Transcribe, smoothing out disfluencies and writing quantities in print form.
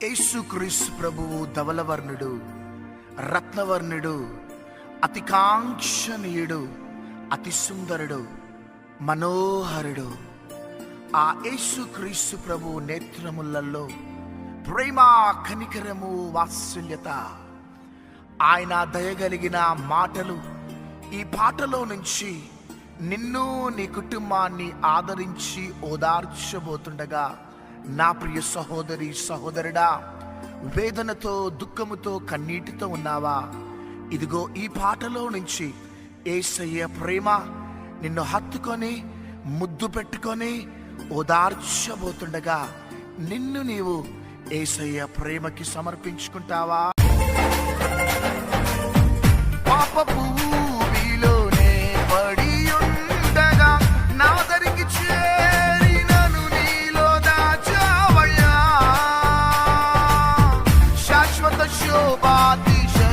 యేసుక్రీస్తు ప్రభువు ధవలవర్ణుడు, రత్నవర్ణుడు, అతి కాంక్షణీయుడు, అతి సుందరుడు, మనోహరుడు. ఆ యేసుక్రీస్తు ప్రభువు నేత్రములలో ప్రేమ, కనికరము, వాత్సల్యత, ఆయన దయగలిగిన మాటలు ఈ పాటలో నుంచి నిన్ను నీ కుటుంబాన్ని ఆదరించి ఓదార్చబోతుండగా, నా ప్రియ సహోదరి సహోదరుడా, వేదనతో, దుఃఖముతో, కన్నీటితో ఉన్నావా? ఇదిగో ఈ పాటలో నుంచి యేసయ్య ప్రేమ నిన్ను హత్తుకొని ముద్దు పెట్టుకొని ఓదార్చబోతుండగా, నిన్ను నీవు యేసయ్య ప్రేమకి సమర్పించుకుంటావా? పాపపు ఊబిలోనే పడి ఉండగా నా దరికి చేరి నన్ను నీలో దాచావయ్యా. శాశ్వత శోభాతిశయముగా